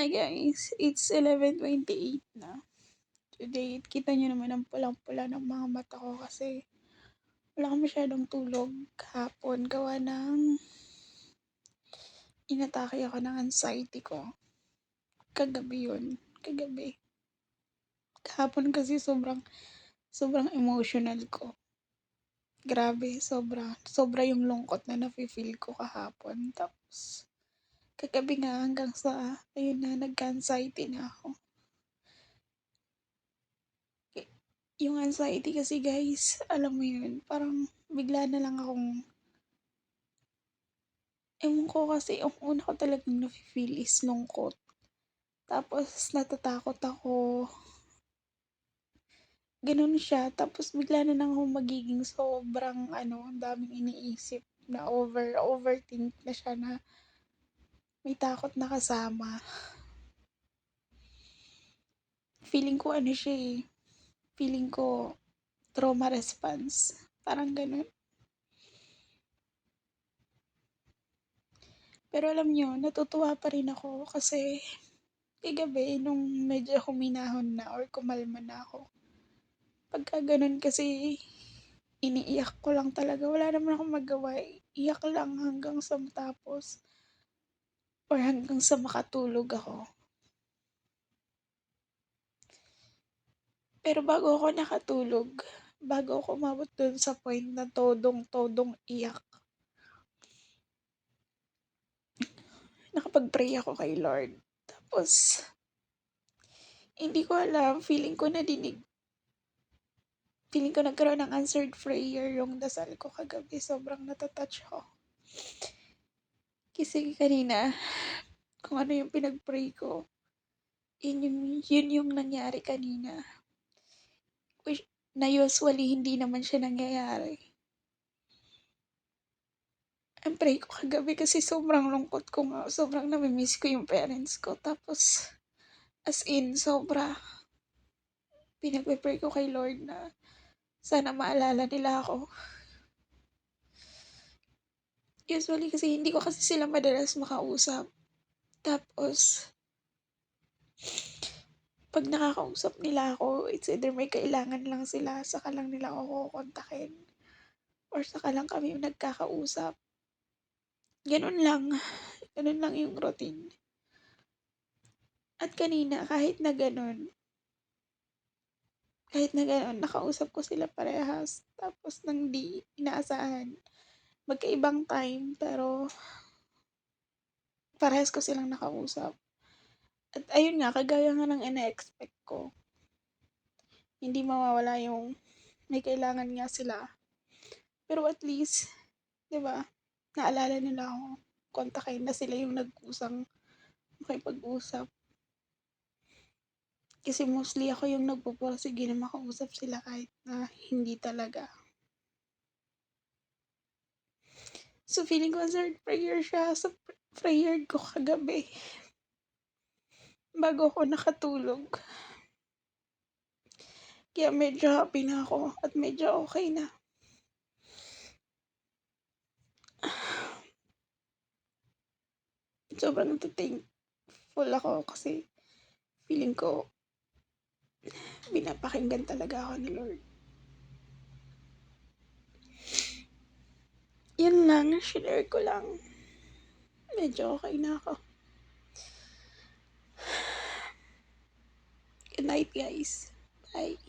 Hi guys, it's 11:28 na. Today, kita niyo naman ang pulang-pula ng mga mata ko kasi wala akong masyadong tulog kahapon gawa ng inatake ako ng anxiety ko. Kagabi yun, kagabi. Kahapon kasi sobrang emotional ko. Grabe, sobra yung lungkot na nafe-feel ko kahapon. Tapos, kagabi nga hanggang sa, ayun na, nagka-anxiety na ako. Yung anxiety kasi guys, alam mo yun, parang bigla na lang akong, ewan ko kasi, ang una ko talagang nafe-feel is lungkot. Tapos natatakot ako, ganun siya. Tapos bigla na lang akong magiging sobrang ang daming iniisip na overthink na siya na may takot na kasama. Feeling ko siya feeling ko trauma response. Parang ganun. Pero alam niyo, natutuwa pa rin ako kasi kagabi nung medyo huminahon na or kumalma na ako. Pagka ganun kasi, iniiyak ko lang talaga. Wala naman akong magawa. Iyak lang hanggang sa matapos or hanggang sa makatulog ako. Pero bago ako umabot dun sa point na todong iyak, nakapag-pray ako kay Lord. Tapos, hindi ko alam, feeling ko nagkaroon ng answered prayer yung dasal ko kagabi. Sobrang natatouch ako. Kasi kanina, kung ano yung pinag-pray ko, yun yung nangyari kanina. Which, na usually hindi naman siya nangyayari. Ang pray ko kagabi kasi sobrang lungkot ko nga. Sobrang namimiss ko yung parents ko. Tapos, as in, pinagpe-pray ko kay Lord na sana maalala nila ako. Usually kasi hindi ko kasi sila madalas makausap. Tapos, pag nakakausap nila ako, it's either may kailangan lang sila, saka lang nila ako kukontakin. Or saka lang kami nagkakausap. Ganun lang. Ganun lang yung routine. At kanina, kahit na ganun, nakausap ko sila parehas. Tapos nang di inaasahan, magkaibang time, pero parehas ko silang nakausap. At ayun nga, kagaya nga ng ina-expect ko, hindi mawawala yung may kailangan nga sila. Pero at least, di ba, naalala nila ako, kontakin na sila yung nagkusang makipag-usap. Kasi mostly ako yung nagpupursige na makausap sila kahit na hindi talaga. So feeling ko answered prayer siya sa prayer ko kagabi. Bago ako nakatulog. Kaya medyo happy na ako at medyo okay na. Sobrang thankful ako kasi feeling ko pinapakinggan talaga ako ni Lord. Yun lang, share ko lang. Medyo okay na ako. Good night guys. Bye.